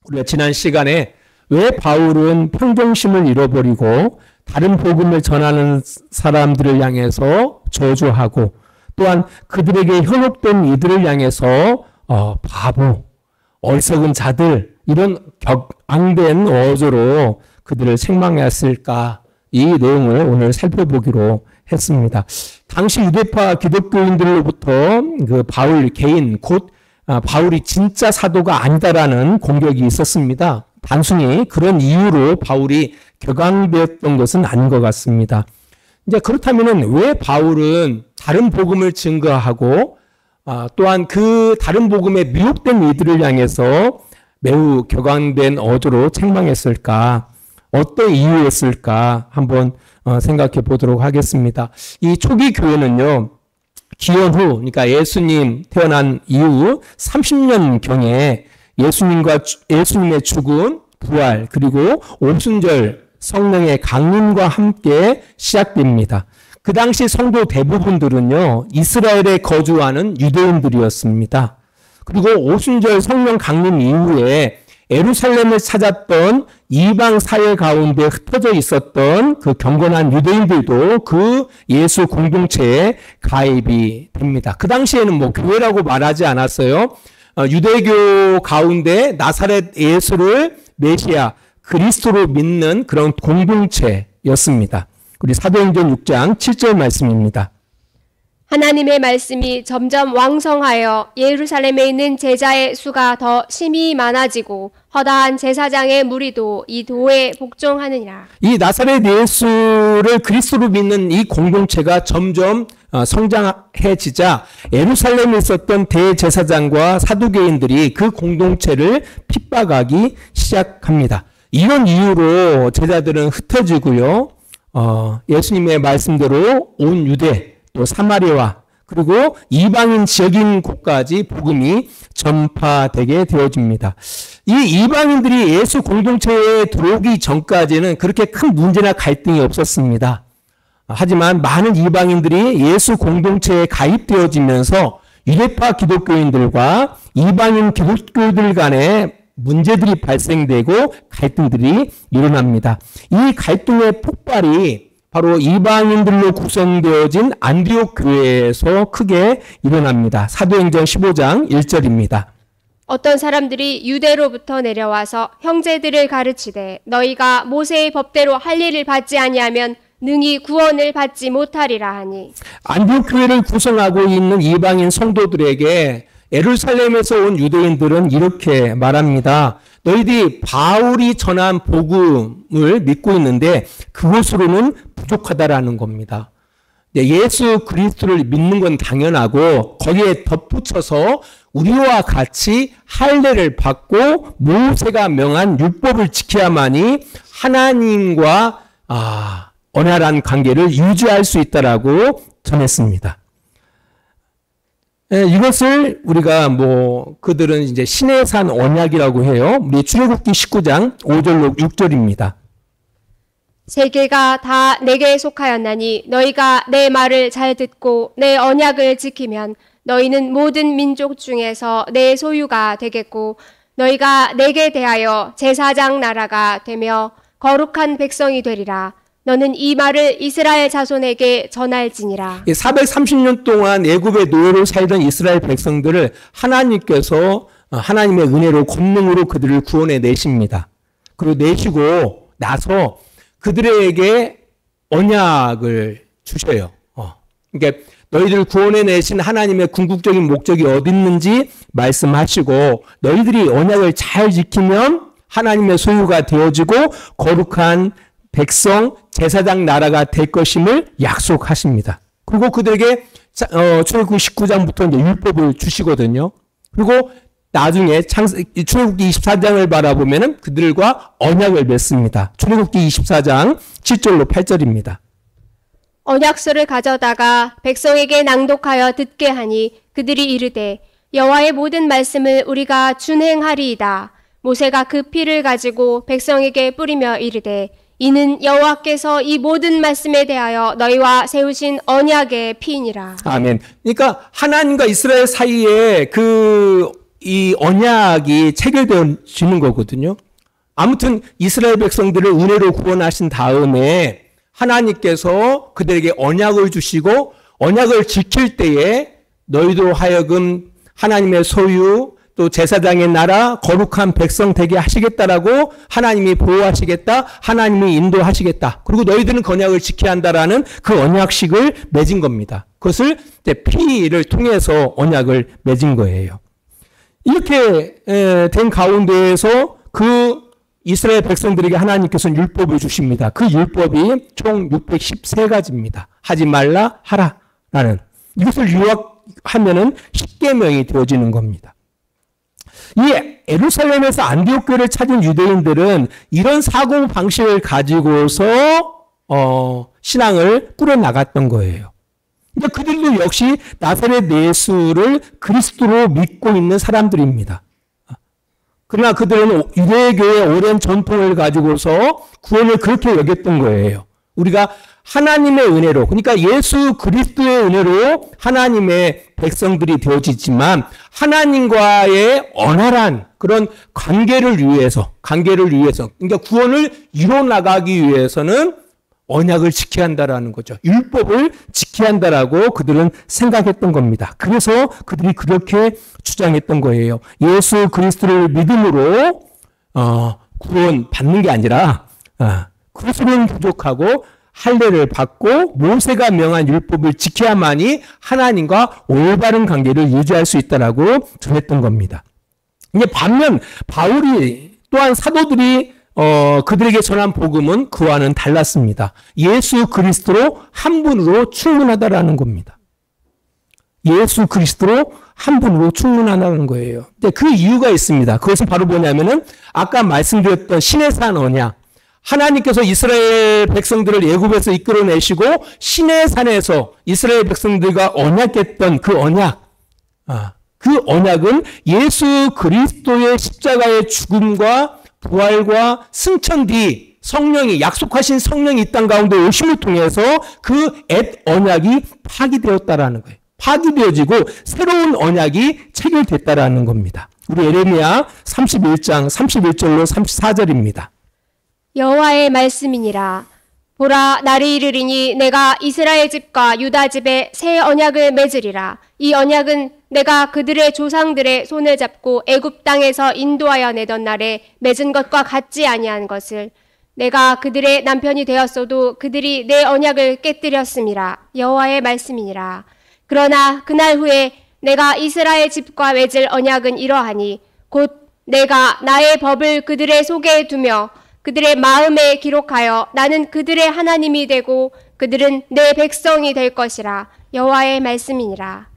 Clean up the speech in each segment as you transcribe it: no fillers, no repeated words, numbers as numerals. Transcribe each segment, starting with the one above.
우리가 지난 시간에 왜 바울은 평정심을 잃어버리고 다른 복음을 전하는 사람들을 향해서 저주하고 또한 그들에게 현혹된 이들을 향해서 바보, 어리석은 자들 이런 격앙된 어조로 그들을 책망했을까? 이 내용을 오늘 살펴보기로 했습니다. 당시 유대파 기독교인들로부터 그 바울 개인 곧 바울이 진짜 사도가 아니다라는 공격이 있었습니다. 단순히 그런 이유로 바울이 격앙되었던 것은 아닌 것 같습니다. 이제 그렇다면은 왜 바울은 다른 복음을 증거하고 또한 그 다른 복음에 미혹된 이들을 향해서 매우 격앙된 어조로 책망했을까? 어떤 이유였을까? 한번 생각해 보도록 하겠습니다. 이 초기 교회는요, 기원 후, 그러니까 예수님 태어난 이후 30년경에 예수님의 죽음, 부활, 그리고 오순절 성령의 강림과 함께 시작됩니다. 그 당시 성도 대부분들은요, 이스라엘에 거주하는 유대인들이었습니다. 그리고 오순절 성령 강림 이후에 예루살렘을 찾았던 이방 사회 가운데 흩어져 있었던 그 경건한 유대인들도 그 예수 공동체에 가입이 됩니다. 그 당시에는 뭐 교회라고 말하지 않았어요. 유대교 가운데 나사렛 예수를 메시아 그리스도로 믿는 그런 공동체였습니다. 우리 사도행전 6장 7절 말씀입니다. 하나님의 말씀이 점점 왕성하여 예루살렘에 있는 제자의 수가 더 심히 많아지고 허다한 제사장의 무리도 이 도에 복종하느니라. 이 나사렛 예수를 그리스도로 믿는 이 공동체가 점점 성장해지자 예루살렘에 있었던 대제사장과 사두개인들이 그 공동체를 핍박하기 시작합니다. 이런 이유로 제자들은 흩어지고요. 예수님의 말씀대로 온 유대 또 사마리아 그리고 이방인 지역인 곳까지 복음이 전파되게 되어집니다. 이 이방인들이 예수 공동체에 들어오기 전까지는 그렇게 큰 문제나 갈등이 없었습니다. 하지만 많은 이방인들이 예수 공동체에 가입되어지면서 유대파 기독교인들과 이방인 기독교인들 간에 문제들이 발생되고 갈등들이 일어납니다. 이 갈등의 폭발이 바로 이방인들로 구성되어진 안디옥 교회에서 크게 일어납니다. 사도행전 15장 1절입니다. 어떤 사람들이 유대로부터 내려와서 형제들을 가르치되 너희가 모세의 법대로 할 일을 받지 아니하면 능히 구원을 받지 못하리라 하니. 안디옥 교회를 구성하고 있는 이방인 성도들에게 예루살렘에서 온 유대인들은 이렇게 말합니다. 너희들이 바울이 전한 복음을 믿고 있는데 그것으로는 부족하다라는 겁니다. 예수 그리스도를 믿는 건 당연하고 거기에 덧붙여서 우리와 같이 할례를 받고 모세가 명한 율법을 지켜야만이 하나님과 언약한 관계를 유지할 수 있다라고 전했습니다. 이것을 우리가 그들은 이제 신의 산 언약이라고 해요. 우리 출애굽기 19장 5절로 6절입니다. 세계가 다 내게 속하였나니 너희가 내 말을 잘 듣고 내 언약을 지키면 너희는 모든 민족 중에서 내 소유가 되겠고 너희가 내게 대하여 제사장 나라가 되며 거룩한 백성이 되리라. 너는 이 말을 이스라엘 자손에게 전할지니라. 430년 동안 애굽의 노예로 살던 이스라엘 백성들을 하나님께서 하나님의 은혜로 권능으로 그들을 구원해 내십니다. 그리고 내시고 나서 그들에게 언약을 주셔요. 그러니까 너희들을 구원해 내신 하나님의 궁극적인 목적이 어디 있는지 말씀하시고 너희들이 언약을 잘 지키면 하나님의 소유가 되어지고 거룩한 백성, 제사장 나라가 될 것임을 약속하십니다. 그리고 그들에게 출애굽기 19장부터 이제 율법을 주시거든요. 그리고 나중에 출애굽기 24장을 바라보면은 그들과 언약을 맺습니다. 출애굽기 24장 7절로 8절입니다. 언약서를 가져다가 백성에게 낭독하여 듣게 하니 그들이 이르되 여호와의 모든 말씀을 우리가 준행하리이다. 모세가 그 피를 가지고 백성에게 뿌리며 이르되 이는 여호와께서 이 모든 말씀에 대하여 너희와 세우신 언약의 피이니라. 아멘. 그러니까 하나님과 이스라엘 사이에 그 이 언약이 체결되어지는 거거든요. 아무튼 이스라엘 백성들을 은혜로 구원하신 다음에 하나님께서 그들에게 언약을 주시고 언약을 지킬 때에 너희도 하여금 하나님의 소유 또 제사장의 나라 거룩한 백성 되게 하시겠다라고 하나님이 보호하시겠다. 하나님이 인도하시겠다. 그리고 너희들은 그 언약을 지켜야 한다라는 그 언약식을 맺은 겁니다. 그것을 이제 피를 통해서 언약을 맺은 거예요. 이렇게 된 가운데에서 그 이스라엘 백성들에게 하나님께서는 율법을 주십니다. 그 율법이 총 613가지입니다. 하지 말라 하라라는 이것을 요약하면은 십계명이 되어지는 겁니다. 이 예루살렘에서 안디옥 교회를 찾은 유대인들은 이런 사고 방식을 가지고서 신앙을 꾸려 나갔던 거예요. 그러니까 그들도 역시 나사렛 예수를 그리스도로 믿고 있는 사람들입니다. 그러나 그들은 유대교의 오랜 전통을 가지고서 구원을 그렇게 여겼던 거예요. 우리가 하나님의 은혜로, 그러니까 예수 그리스도의 은혜로 하나님의 백성들이 되어지지만 하나님과의 원활한 그런 관계를 위해서, 그러니까 구원을 이뤄나가기 위해서는 언약을 지켜야 한다라는 거죠. 율법을 지켜야 한다라고 그들은 생각했던 겁니다. 그래서 그들이 그렇게 주장했던 거예요. 예수 그리스도를 믿음으로 구원 받는 게 아니라 그것으로는 부족하고 할례를 받고 모세가 명한 율법을 지켜야만이 하나님과 올바른 관계를 유지할 수 있다라고 전했던 겁니다. 이제 반면 바울이 또한 사도들이 그들에게 전한 복음은 그와는 달랐습니다. 예수 그리스도로 한 분으로 충분하다라는 겁니다. 예수 그리스도로 한 분으로 충분하다는 거예요. 근데 그 이유가 있습니다. 그것은 바로 뭐냐면은 아까 말씀드렸던 시내산 언약. 하나님께서 이스라엘 백성들을 애굽에서 이끌어내시고 시내산에서 이스라엘 백성들과 언약했던 그 언약. 그 언약은 예수 그리스도의 십자가의 죽음과 부활과 승천 뒤 성령이 약속하신 성령이 이 땅 가운데 오심을 통해서 그 옛 언약이 파기되었다라는 거예요. 파기되어지고 새로운 언약이 체결됐다라는 겁니다. 우리 예레미야 31장 31절로 34절입니다. 여호와의 말씀이니라. 보라, 날이 이르리니 내가 이스라엘 집과 유다 집에 새 언약을 맺으리라. 이 언약은 내가 그들의 조상들의 손을 잡고 애굽 땅에서 인도하여 내던 날에 맺은 것과 같지 아니한 것을 내가 그들의 남편이 되었어도 그들이 내 언약을 깨뜨렸음이라. 여호와의 말씀이니라. 그러나 그날 후에 내가 이스라엘 집과 맺을 언약은 이러하니 곧 내가 나의 법을 그들의 속에 두며 그들의 마음에 기록하여 나는 그들의 하나님이 되고 그들은 내 백성이 될 것이라. 여호와의 말씀이니라.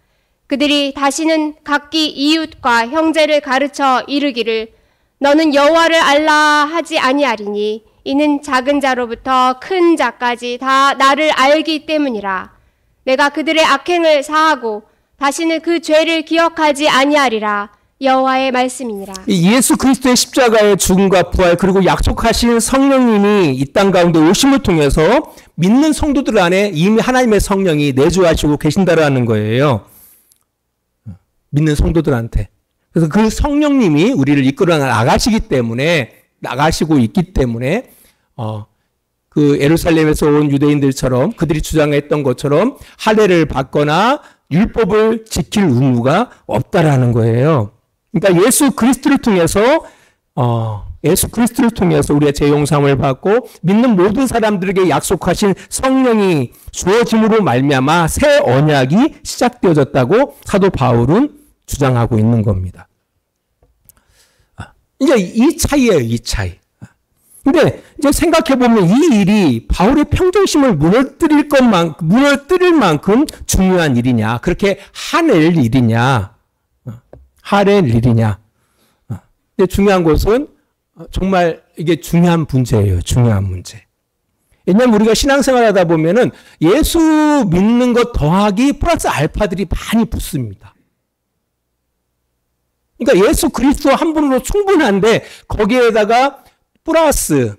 그들이 다시는 각기 이웃과 형제를 가르쳐 이르기를 너는 여호와를 알라 하지 아니하리니 이는 작은 자로부터 큰 자까지 다 나를 알기 때문이라. 내가 그들의 악행을 사하고 다시는 그 죄를 기억하지 아니하리라. 여호와의 말씀이니라. 예수 그리스도의 십자가의 죽음과 부활 그리고 약속하신 성령님이 이 땅 가운데 오심을 통해서 믿는 성도들 안에 이미 하나님의 성령이 내주하시고 계신다라는 거예요. 믿는 성도들한테. 그래서 그 성령님이 우리를 이끌어 나가시고 있기 때문에 그 예루살렘에서 온 유대인들처럼 그들이 주장했던 것처럼 할례를 받거나 율법을 지킬 의무가 없다라는 거예요. 그러니까 예수 그리스도를 통해서 우리가 재용삼을 받고 믿는 모든 사람들에게 약속하신 성령이 주어짐으로 말미암아 새 언약이 시작되어졌다고 사도 바울은 주장하고 있는 겁니다. 이제 이 차이예요, 이 차이. 근데 이제 생각해보면 이 일이 바울의 평정심을 무너뜨릴 만큼 중요한 일이냐, 그렇게 화낼 일이냐. 근데 중요한 것은 정말 이게 중요한 문제예요. 중요한 문제. 왜냐하면 우리가 신앙생활 하다 보면은 예수 믿는 것 더하기 플러스 알파들이 많이 붙습니다. 그러니까 예수 그리스도 한 분으로 충분한데 거기에다가 플러스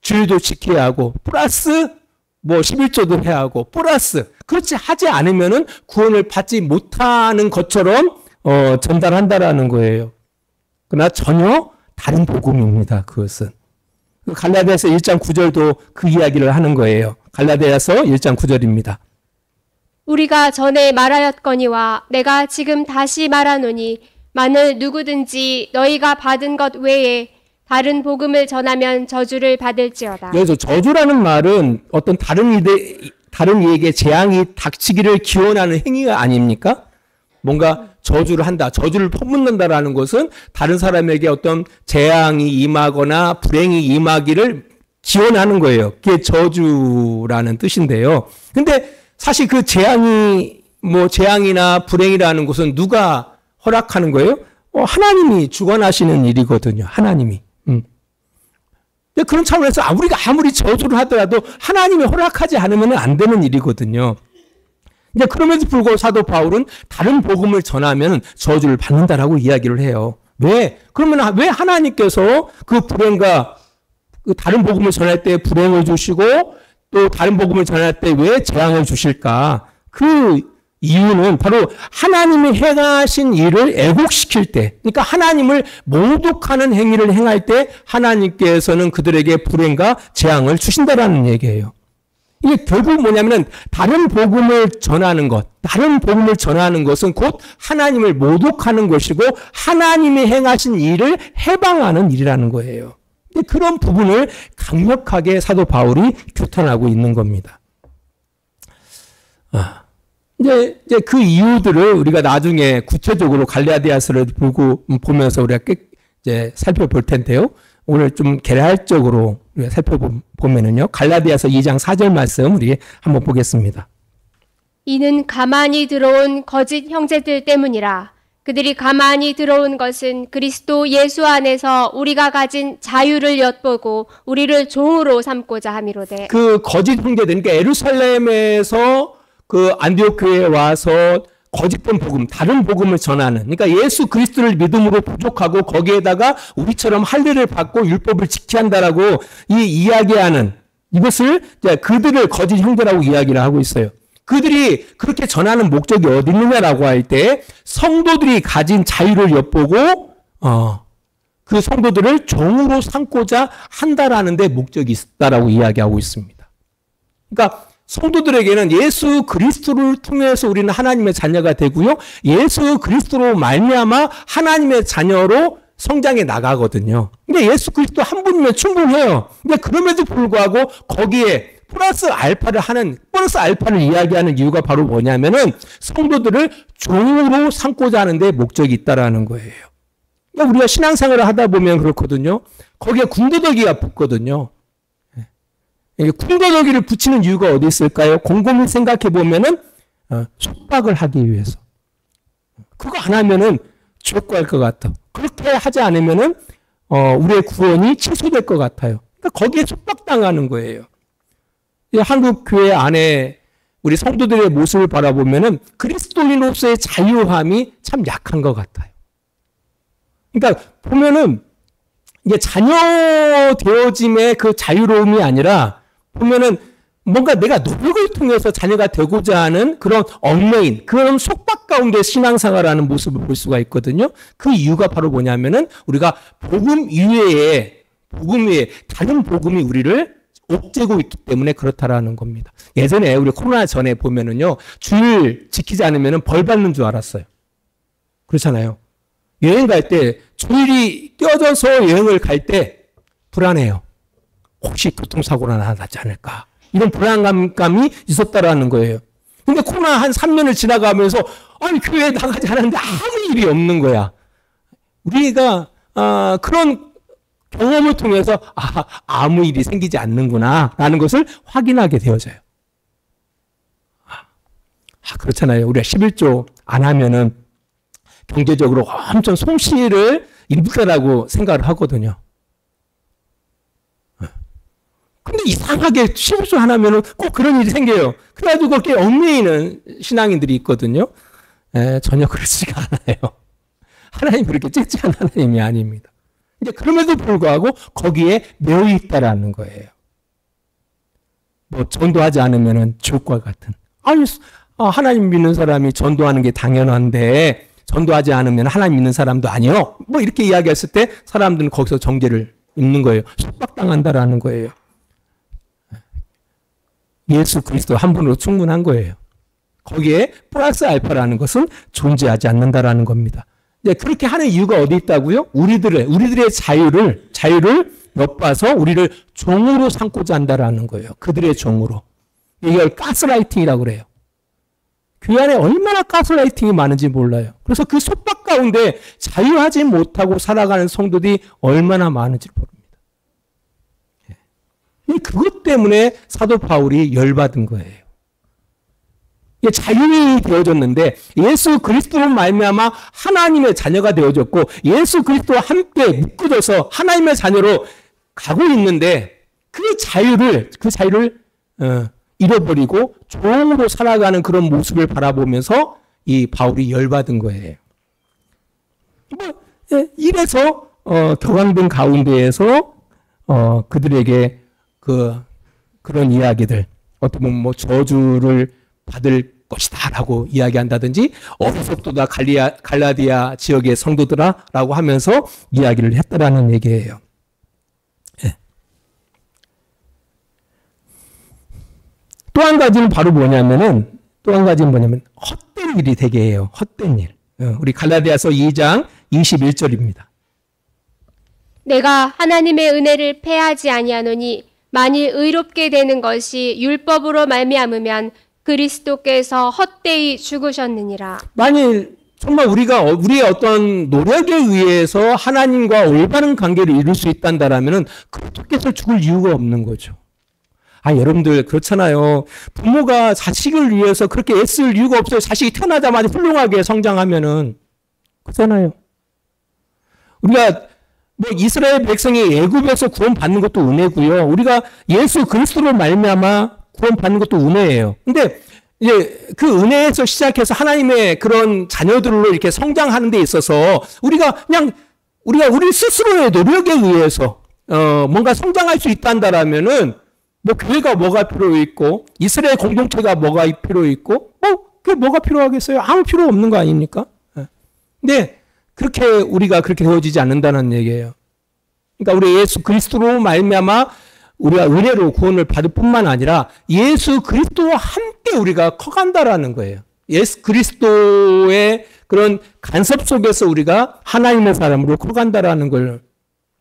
주일도 지켜야 하고 플러스 11조도 해야 하고 플러스 그렇지 하지 않으면은 구원을 받지 못하는 것처럼 전달한다라는 거예요. 그러나 전혀 다른 복음입니다. 그것은. 갈라디아서 1장 9절도 그 이야기를 하는 거예요. 갈라디아서 1장 9절입니다. 우리가 전에 말하였거니와 내가 지금 다시 말하노니 만일 누구든지 너희가 받은 것 외에 다른 복음을 전하면 저주를 받을지어다. 여기서 저주라는 말은 어떤 다른 이에게 재앙이 닥치기를 기원하는 행위가 아닙니까? 뭔가 저주를 한다, 저주를 퍼붓는다라는 것은 다른 사람에게 어떤 재앙이 임하거나 불행이 임하기를 기원하는 거예요. 그게 저주라는 뜻인데요. 근데 사실 그 재앙이나 불행이라는 것은 누가 허락하는 거예요? 하나님이 주관하시는 일이거든요. 하나님이. 그런 차원에서 우리가 아무리 저주를 하더라도 하나님이 허락하지 않으면 안 되는 일이거든요. 이제 그럼에도 불구하고 사도 바울은 다른 복음을 전하면 저주를 받는다라고 이야기를 해요. 왜? 그러면 왜 하나님께서 그 불행과 그 다른 복음을 전할 때 불행을 주시고 또 다른 복음을 전할 때 왜 재앙을 주실까? 그 이유는 바로 하나님이 행하신 일을 애곡시킬 때, 그러니까 하나님을 모독하는 행위를 행할 때 하나님께서는 그들에게 불행과 재앙을 주신다라는 얘기예요. 이게 결국 뭐냐면은 다른 복음을 전하는 것은 곧 하나님을 모독하는 것이고 하나님이 행하신 일을 해방하는 일이라는 거예요. 그런 부분을 강력하게 사도 바울이 규탄하고 있는 겁니다. 이제 그 이유들을 우리가 나중에 구체적으로 갈라디아서를 보면서 우리가 이제 살펴볼 텐데요. 오늘 좀 개괄적으로 우리가 살펴보면은요. 갈라디아서 2장 4절 말씀 우리 한번 보겠습니다. 이는 가만히 들어온 거짓 형제들 때문이라. 그들이 가만히 들어온 것은 그리스도 예수 안에서 우리가 가진 자유를 엿보고 우리를 종으로 삼고자 함이로되. 그 거짓 형제들, 그러니까 예루살렘에서 그 안디옥 교회에 와서 거짓된 복음, 다른 복음을 전하는, 그러니까 예수 그리스도를 믿음으로 부족하고 거기에다가 우리처럼 할례를 받고 율법을 지켜야 한다라고 이야기하는 이것을 그들을 거짓 형제라고 이야기를 하고 있어요. 그들이 그렇게 전하는 목적이 어디 있느냐라고 할 때 성도들이 가진 자유를 엿보고 그 성도들을 종으로 삼고자 한다라는 데 목적이 있다라고 이야기하고 있습니다. 그러니까 성도들에게는 예수 그리스도를 통해서 우리는 하나님의 자녀가 되고요. 예수 그리스도로 말미암아 하나님의 자녀로 성장해 나가거든요. 근데 예수 그리스도 한 분이면 충분해요. 근데 그럼에도 불구하고 거기에 플러스 알파를 이야기하는 이유가 바로 뭐냐면은 성도들을 종으로 삼고자 하는데 목적이 있다라는 거예요. 그러니까 우리가 신앙생활을 하다 보면 그렇거든요. 거기에 군더더기가 붙거든요. 군더더기를 붙이는 이유가 어디 있을까요? 곰곰이 생각해 보면은 속박을 하기 위해서. 그거 안 하면은 지옥 갈 것 같아. 그렇게 하지 않으면은 우리의 구원이 취소될 것 같아요. 그러니까 거기에 속박당하는 거예요. 한국 교회 안에 우리 성도들의 모습을 바라보면은 그리스도인으로서의 자유함이 참 약한 것 같아요. 그러니까 보면은 이게 자녀 되어짐의 그 자유로움이 아니라 보면은 뭔가 내가 노력을 통해서 자녀가 되고자 하는 그런 얽매인, 그런 속박 가운데 신앙생활하는 모습을 볼 수가 있거든요. 그 이유가 바로 뭐냐면은 우리가 복음 이외에 다른 복음이 우리를 옥죄고 있기 때문에 그렇다라는 겁니다. 예전에 우리 코로나 전에 보면은요, 주일 지키지 않으면은 벌 받는 줄 알았어요. 그렇잖아요. 여행 갈 때 주일이 껴져서 여행을 갈 때 불안해요. 혹시 교통사고가 나지 않을까? 이런 불안감이 있었다라는 거예요. 근데 코로나 한 3년을 지나가면서 교회에 나가지 않았는데 아무 일이 없는 거야. 우리가 그런 경험을 통해서 아무 일이 생기지 않는구나 라는 것을 확인하게 되어져요. 그렇잖아요. 우리가 11조 안 하면은 경제적으로 엄청 손실을 입을 거라고 생각을 하거든요. 근데 이상하게 11조 안 하면은 꼭 그런 일이 생겨요. 그래가지고 그렇게 얽매이는 신앙인들이 있거든요. 전혀 그렇지가 않아요. 하나님 그렇게 찝찝한 하나님이 아닙니다. 이제 그럼에도 불구하고 거기에 매여 있다라는 거예요. 전도하지 않으면은 지옥과 같은. 하나님 믿는 사람이 전도하는 게 당연한데 전도하지 않으면 하나님 믿는 사람도 아니요. 뭐 이렇게 이야기했을 때 사람들은 거기서 정죄를 입는 거예요. 속박당한다라는 거예요. 예수 그리스도 한 분으로 충분한 거예요. 거기에 플러스 알파라는 것은 존재하지 않는다라는 겁니다. 이제 그렇게 하는 이유가 어디 있다고요? 우리들의 자유를 엿봐서 우리를 종으로 삼고자 한다라는 거예요. 그들의 종으로. 이걸 가스라이팅이라고 그래요. 교회 안에 얼마나 가스라이팅이 많은지 몰라요. 그래서 그 속박 가운데 자유하지 못하고 살아가는 성도들이 얼마나 많은지 모릅니다. 그것 때문에 사도 바울이 열받은 거예요. 자유인이 되어졌는데 예수 그리스도로 말미암아 하나님의 자녀가 되어졌고 예수 그리스도와 함께 묶어져서 하나님의 자녀로 가고 있는데 그 자유를 잃어버리고 종으로 살아가는 그런 모습을 바라보면서 이 바울이 열받은 거예요. 이래서 격앙된 가운데에서 그들에게 그런 이야기들 어떻게 보면 뭐 저주를 받을 것이다라고 이야기한다든지 어리석도다 갈라디아 지역의 성도들아라고 하면서 이야기를 했다라는 얘기예요. 또 한 가지는 뭐냐면 헛된 일이 되게 해요. 헛된 일. 우리 갈라디아서 2장 21절입니다. 내가 하나님의 은혜를 패하지 아니하노니 만일 의롭게 되는 것이 율법으로 말미암으면 그리스도께서 헛되이 죽으셨느니라. 만일 정말 우리의 어떤 노력에 의해서 하나님과 올바른 관계를 이룰 수 있단다라면은 그리스도께서 죽을 이유가 없는 거죠. 여러분들 그렇잖아요. 부모가 자식을 위해서 그렇게 애쓸 이유가 없어요. 자식이 태어나자마자 훌륭하게 성장하면은. 그렇잖아요. 우리가 이스라엘 백성이 애굽에서 구원받는 것도 은혜고요. 우리가 예수 그리스도로 말미암아 구원받는 것도 은혜예요. 근데 이제 그 은혜에서 시작해서 하나님의 그런 자녀들로 이렇게 성장하는 데 있어서 우리가 우리 스스로의 노력에 의해서 뭔가 성장할 수 있단다라면은 교회가 뭐가 필요 있고 이스라엘 공동체가 뭐가 필요 있고 그게 뭐가 필요하겠어요? 아무 필요 없는 거 아닙니까? 근데 우리가 그렇게 되어지지 않는다는 얘기예요. 그러니까 우리 예수 그리스도로 말미암아 우리가 은혜로 구원을 받을 뿐만 아니라 예수 그리스도와 함께 우리가 커간다라는 거예요. 예수 그리스도의 그런 간섭 속에서 우리가 하나님의 사람으로 커간다라는 걸.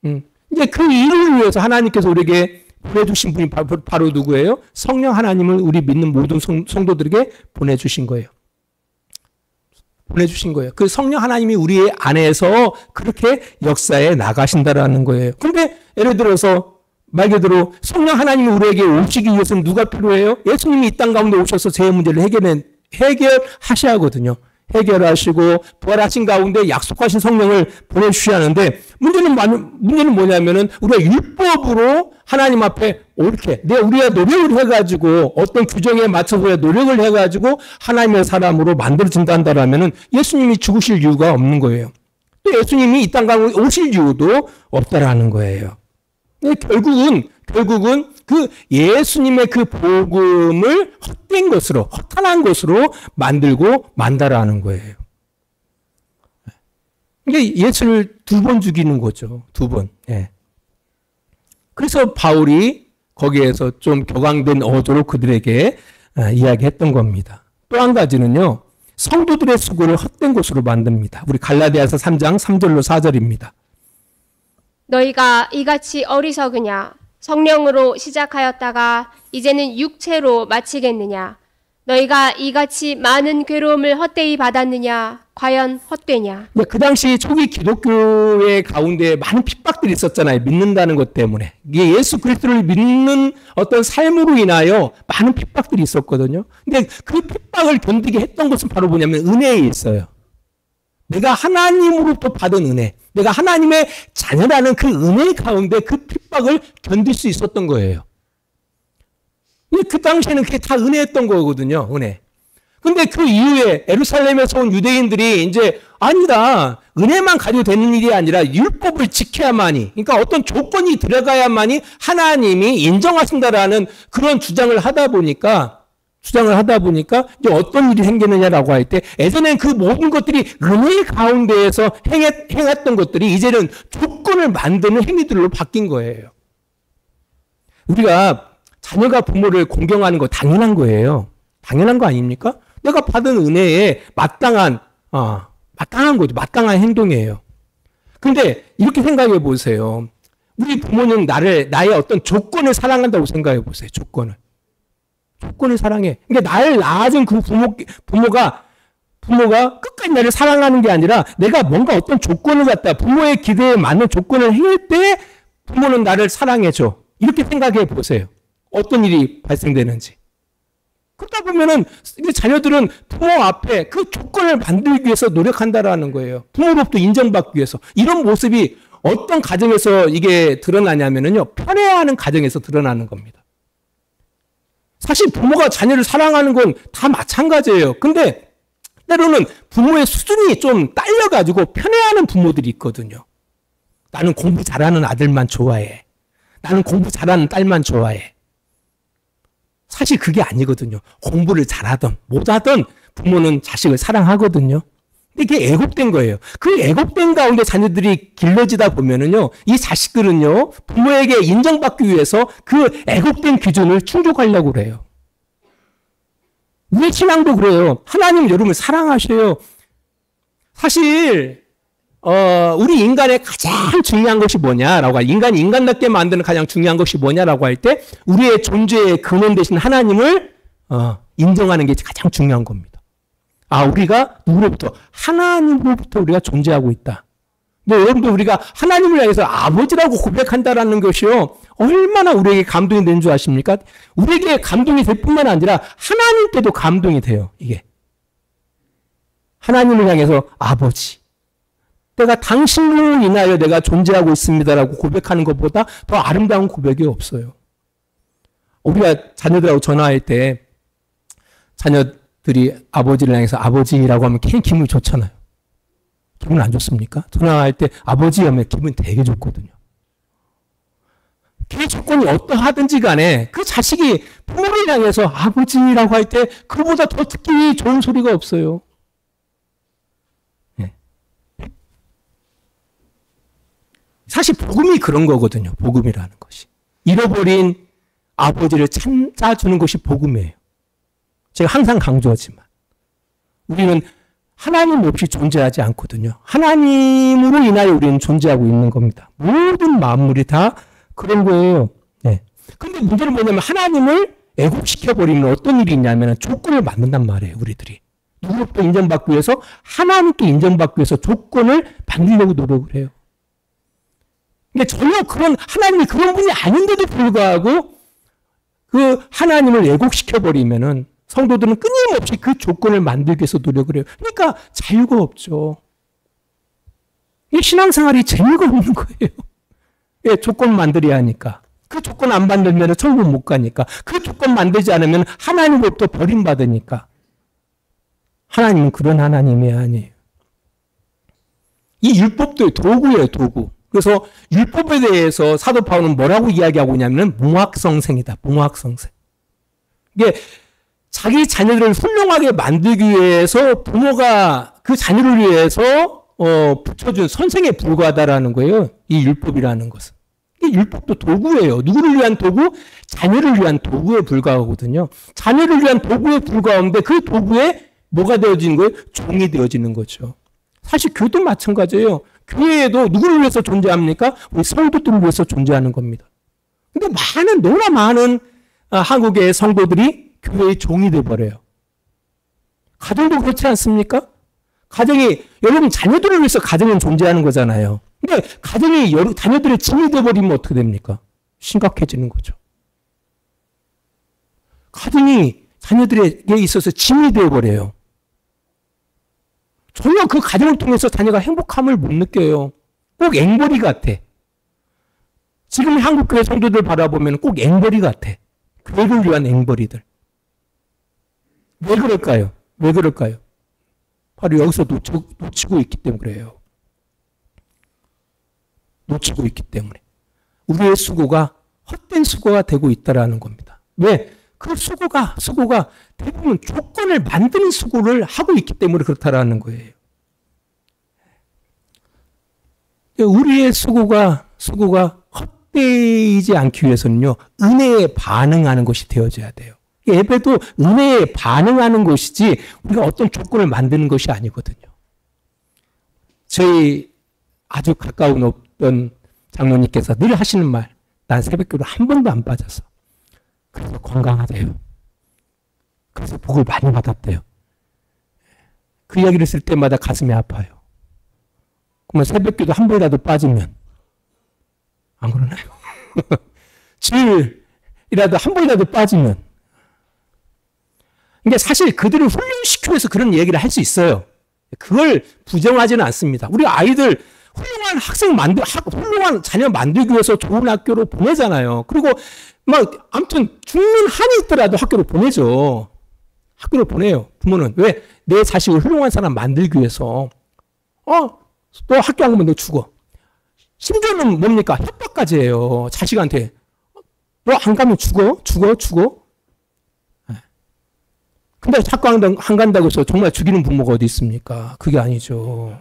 이제 그 일을 위해서 하나님께서 우리에게 보내주신 분이 바로 누구예요? 성령 하나님을 우리 믿는 모든 성도들에게 보내주신 거예요. 그 성령 하나님이 우리 안에서 그렇게 역사에 나가신다라는 거예요. 근데 예를 들어서 말 그대로 성령 하나님이 우리에게 오시기 위해서는 누가 필요해요? 예수님이 이 땅 가운데 오셔서 제 문제를 해결하셔야 하거든요. 해결하시고 부활하신 가운데 약속하신 성령을 보내주셔야 하는데 문제는 뭐냐면은 우리가 율법으로 하나님 앞에 옳게 우리가 노력을 해가지고 어떤 규정에 맞춰서 노력을 해가지고 하나님의 사람으로 만들어진다면은 예수님이 죽으실 이유가 없는 거예요. 또 예수님이 이 땅 가운데 오실 이유도 없다라는 거예요. 결국은 그 예수님의 그 복음을 허탄한 것으로 만들고 만다라는 거예요. 이게 예수를 2번 죽이는 거죠. 2번. 그래서 바울이 거기에서 좀 격앙된 어조로 그들에게 이야기했던 겁니다. 또 한 가지는요. 성도들의 수고를 헛된 것으로 만듭니다. 우리 갈라디아서 3장 3절로 4절입니다. 너희가 이같이 어리석으냐? 성령으로 시작하였다가 이제는 육체로 마치겠느냐? 너희가 이같이 많은 괴로움을 헛되이 받았느냐? 과연 헛되냐? 그 당시 초기 기독교의 가운데 많은 핍박들이 있었잖아요. 믿는다는 것 때문에. 이게 예수 그리스도를 믿는 어떤 삶으로 인하여 많은 핍박들이 있었거든요. 근데 그 핍박을 견디게 했던 것은 바로 뭐냐면 은혜에 있어요. 내가 하나님으로부터 받은 은혜, 내가 하나님의 자녀라는 그 은혜 가운데 그 핍박을 견딜 수 있었던 거예요. 그 당시에는 그게 다 은혜였던 거거든요, 은혜. 근데 그 이후에 예루살렘에서 온 유대인들이 이제 아니다, 은혜만 가지고 되는 일이 아니라 율법을 지켜야만이, 그러니까 어떤 조건이 들어가야만이 하나님이 인정하신다라는 그런 주장을 하다 보니까 주장을 하다 보니까 이제 어떤 일이 생기느냐라고 할 때 예전엔 그 모든 것들이 은혜 가운데에서 행했던 것들이 이제는 조건을 만드는 행위들로 바뀐 거예요. 우리가 자녀가 부모를 공경하는 거 당연한 거예요. 당연한 거 아닙니까? 내가 받은 은혜에 마땅한 거죠. 마땅한 행동이에요. 근데 이렇게 생각해 보세요. 우리 부모는 나의 어떤 조건을 사랑한다고 생각해 보세요. 조건을 사랑해. 그러니까 나를 낳아준 그 부모가 끝까지 나를 사랑하는 게 아니라 내가 뭔가 어떤 조건을 갖다 부모의 기대에 맞는 조건을 행할 때 부모는 나를 사랑해줘. 이렇게 생각해 보세요. 어떤 일이 발생되는지. 그러다 보면은 자녀들은 부모 앞에 그 조건을 만들기 위해서 노력한다라는 거예요. 부모로부터 인정받기 위해서. 이런 모습이 어떤 가정에서 이게 드러나냐면요. 편애하는 가정에서 드러나는 겁니다. 사실 부모가 자녀를 사랑하는 건 다 마찬가지예요. 근데 때로는 부모의 수준이 좀 딸려가지고 편애하는 부모들이 있거든요. 나는 공부 잘하는 아들만 좋아해. 나는 공부 잘하는 딸만 좋아해. 사실 그게 아니거든요. 공부를 잘하든 못하든 부모는 자식을 사랑하거든요. 근데 이게 애곡된 거예요. 그 애곡된 가운데 자녀들이 길러지다 보면은요, 이 자식들은요, 부모에게 인정받기 위해서 그 애곡된 기준을 충족하려고 그래요. 우리 신앙도 그래요. 하나님 여러분을 사랑하셔요. 사실 우리 인간의 가장 중요한 것이 뭐냐라고 인간이 인간답게 만드는 가장 중요한 것이 뭐냐라고 할 때 우리의 존재의 근원 되신 하나님을 인정하는 게 가장 중요한 겁니다. 우리가 누구로부터? 하나님으로부터 우리가 존재하고 있다. 근데 여러분들 우리가 하나님을 향해서 아버지라고 고백한다라는 것이요. 얼마나 우리에게 감동이 되는 줄 아십니까? 우리에게 감동이 될 뿐만 아니라 하나님께도 감동이 돼요. 이게. 하나님을 향해서 아버지. 내가 당신을 인하여 내가 존재하고 있습니다라고 고백하는 것보다 더 아름다운 고백이 없어요. 우리가 자녀들하고 전화할 때 자녀들이 아버지를 향해서 아버지라고 하면 괜히 기분이 좋잖아요. 기분 안 좋습니까? 전화할 때 아버지 하면 기분 되게 좋거든요. 그 조건이 어떠하든지 간에 그 자식이 부모를 향해서 아버지라고 할 때 그보다 더 듣기 좋은 소리가 없어요. 사실 복음이 그런 거거든요. 복음이라는 것이. 잃어버린 아버지를 찾아주는 것이 복음이에요. 제가 항상 강조하지만 우리는 하나님 없이 존재하지 않거든요. 하나님으로 인하여 우리는 존재하고 있는 겁니다. 모든 만물이 다 그런 거예요. 네. 근데 문제는 뭐냐면 하나님을 애국시켜버리면 어떤 일이 있냐면 조건을 만든단 말이에요. 우리들이. 누구로부터 인정받기 위해서 하나님께 인정받기 위해서 조건을 만들려고 노력을 해요. 근데 전혀 하나님이 그런 분이 아닌데도 불구하고 그 하나님을 왜곡시켜버리면은 성도들은 끊임없이 그 조건을 만들기 위해서 노력을 해요. 그러니까 자유가 없죠. 이 신앙생활이 재미가 없는 거예요. 예, 조건 만들어야 하니까. 그 조건 안 만들면 천국 못 가니까. 그 조건 만들지 않으면 하나님으로부터 버림받으니까. 하나님은 그런 하나님이 아니에요. 이 율법도 도구예요, 도구. 그래서 율법에 대해서 사도 바울은 뭐라고 이야기하고 있냐면 몽학성생이다. 몽학성생. 이게 자기 자녀들을 훌륭하게 만들기 위해서 부모가 그 자녀를 위해서 붙여준 선생에 불과하다라는 거예요. 이 율법이라는 것은. 이 율법도 도구예요. 누구를 위한 도구? 자녀를 위한 도구에 불과하거든요. 자녀를 위한 도구에 불과한데 그 도구에 뭐가 되어지는 거예요? 종이 되어지는 거죠. 사실 교도 마찬가지예요. 교회에도 누구를 위해서 존재합니까? 우리 성도들을 위해서 존재하는 겁니다. 근데 너무나 많은 한국의 성도들이 교회의 종이 되어버려요. 가정도 그렇지 않습니까? 가정이, 여러분 자녀들을 위해서 가정은 존재하는 거잖아요. 근데 가정이 자녀들의 짐이 되어버리면 어떻게 됩니까? 심각해지는 거죠. 가정이 자녀들에게 있어서 짐이 되어버려요. 전혀 그 가정을 통해서 자녀가 행복함을 못 느껴요. 꼭 앵벌이 같아. 지금 한국교회 성도들 바라보면 꼭 앵벌이 같아. 교회를 위한 앵벌이들. 왜 그럴까요? 왜 그럴까요? 바로 여기서 놓치고 있기 때문에 그래요. 놓치고 있기 때문에. 우리의 수고가 헛된 수고가 되고 있다라는 겁니다. 왜? 그 수고가 대부분 조건을 만드는 수고를 하고 있기 때문에 그렇다라는 거예요. 우리의 수고가 헛되이지 않기 위해서는요, 은혜에 반응하는 것이 되어져야 돼요. 예배도 은혜에 반응하는 것이지 우리가 어떤 조건을 만드는 것이 아니거든요. 저희 아주 가까운 어떤 장로님께서 늘 하시는 말, 난 새벽기도 한 번도 안 빠졌어. 그래서 건강하대요. 그래서 복을 많이 받았대요. 그 이야기를 쓸 때마다 가슴이 아파요. 그러면 새벽기도 한 번이라도 빠지면 안 그러나요? 주일이라도 한 번이라도 빠지면. 그러니까 사실 그들을 훈련시키기 위해서 그런 얘기를 할 수 있어요. 그걸 부정하지는 않습니다. 우리 아이들 훌륭한 훌륭한 자녀 만들기 위해서 좋은 학교로 보내잖아요. 그리고 아무튼 죽는 한이 있더라도 학교로 보내죠. 학교로 보내요. 부모는. 왜? 내 자식을 훌륭한 사람 만들기 위해서. 너 학교 안 가면 너 죽어. 심지어는 뭡니까? 협박까지 해요. 자식한테. 너 안 가면 죽어. 근데 학교 안 간다고 해서 정말 죽이는 부모가 어디 있습니까? 그게 아니죠.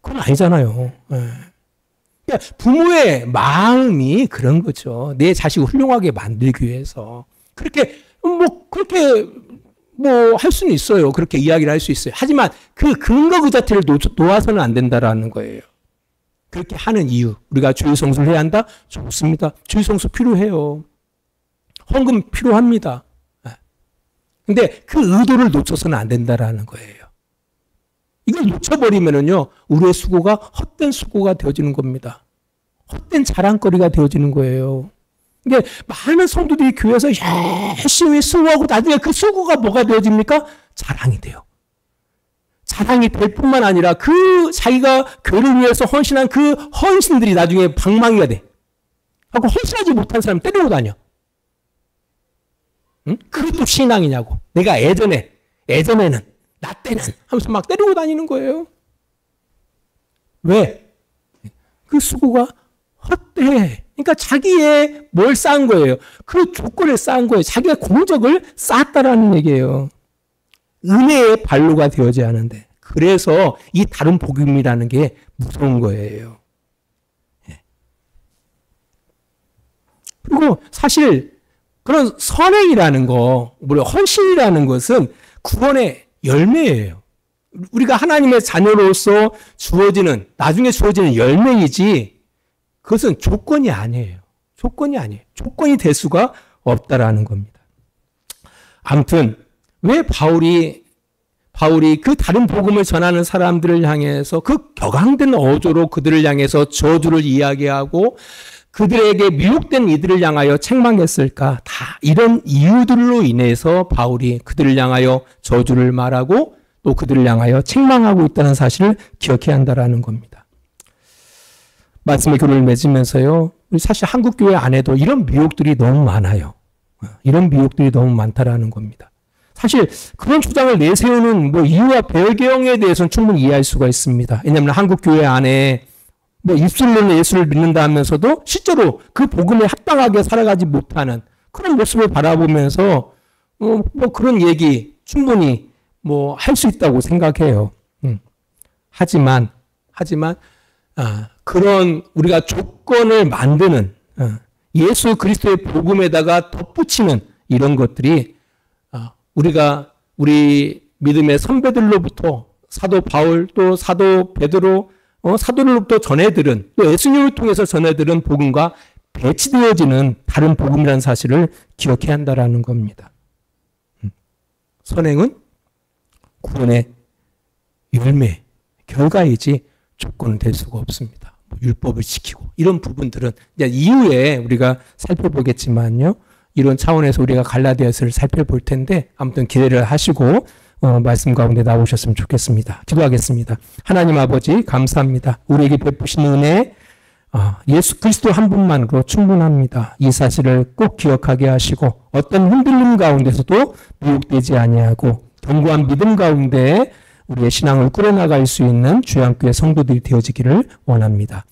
그건 아니잖아요. 그러니까 부모의 마음이 그런 거죠. 내 자식을 훌륭하게 만들기 위해서. 그렇게 할 수는 있어요. 그렇게 이야기를 할 수 있어요. 하지만 그 근거 그 자체를 놓아서는 안 된다라는 거예요. 그렇게 하는 이유. 우리가 주일 성수를 해야 한다? 좋습니다. 주일 성수 필요해요. 헌금 필요합니다. 근데 그 의도를 놓쳐서는 안 된다라는 거예요. 이걸 놓쳐버리면은요, 우리의 수고가 헛된 수고가 되어지는 겁니다. 헛된 자랑거리가 되어지는 거예요. 이게 많은 성도들이 교회에서 열심히 수고하고 나중에 그 수고가 뭐가 되어집니까? 자랑이 돼요. 자랑이 될 뿐만 아니라 그 자기가 교회를 위해서 헌신한 그 헌신들이 나중에 방망이가 돼. 하고 헌신하지 못한 사람 때리고 다녀. 응? 그것도 신앙이냐고. 내가 예전에는, 나 때는 하면서 막 때리고 다니는 거예요. 왜? 그 수고가 헛돼. 그러니까 자기의 뭘 쌓은 거예요. 그 조건을 쌓은 거예요. 자기가 공적을 쌓았다라는 얘기예요. 은혜의 발로가 되어지 않은데. 그래서 이 다른 복음이라는 게 무서운 거예요. 그리고 사실 그런 선행이라는 거, 헌신이라는 것은 구원의 열매예요. 우리가 하나님의 자녀로서 나중에 주어지는 열매이지, 그것은 조건이 아니에요. 조건이 될 수가 없다라는 겁니다. 아무튼, 왜 바울이 그 다른 복음을 전하는 사람들을 향해서 그 격앙된 어조로 그들을 향해서 저주를 이야기하고 그들에게 미혹된 이들을 향하여 책망했을까? 다 이런 이유들로 인해서 바울이 그들을 향하여 저주를 말하고 또 그들을 향하여 책망하고 있다는 사실을 기억해야 한다는 겁니다. 말씀의 교를 맺으면서요. 사실 한국교회 안에도 이런 미혹들이 너무 많아요. 이런 미혹들이 너무 많다라는 겁니다. 사실 그런 주장을 내세우는 이유와 배경에 대해서는 충분히 이해할 수가 있습니다. 왜냐하면 한국교회 안에 입술로는 예수를 믿는다 하면서도 실제로 그 복음에 합당하게 살아가지 못하는 그런 모습을 바라보면서 그런 얘기 충분히 할 수 있다고 생각해요. 하지만 그런 우리가 조건을 만드는 예수 그리스도의 복음에다가 덧붙이는 이런 것들이 우리 믿음의 선배들로부터 사도 바울 또 사도 베드로 사도들로부터 전해들은 또 예수님을 통해서 전해들은 복음과 배치되어지는 다른 복음이라는 사실을 기억해야 한다라는 겁니다. 선행은 구원의 열매, 결과이지 조건은 될 수가 없습니다. 율법을 지키고 이런 부분들은 이제 이후에 우리가 살펴보겠지만요. 이런 차원에서 우리가 갈라디아서를 살펴볼 텐데 아무튼 기대를 하시고 말씀 가운데 나오셨으면 좋겠습니다. 기도하겠습니다. 하나님 아버지 감사합니다. 우리에게 베푸신 은혜 예수 그리스도 한 분만으로 충분합니다. 이 사실을 꼭 기억하게 하시고 어떤 흔들림 가운데서도 미혹되지 아니하고 견고한 믿음 가운데 우리의 신앙을 꾸려나갈 수 있는 주양교회 성도들이 되어지기를 원합니다.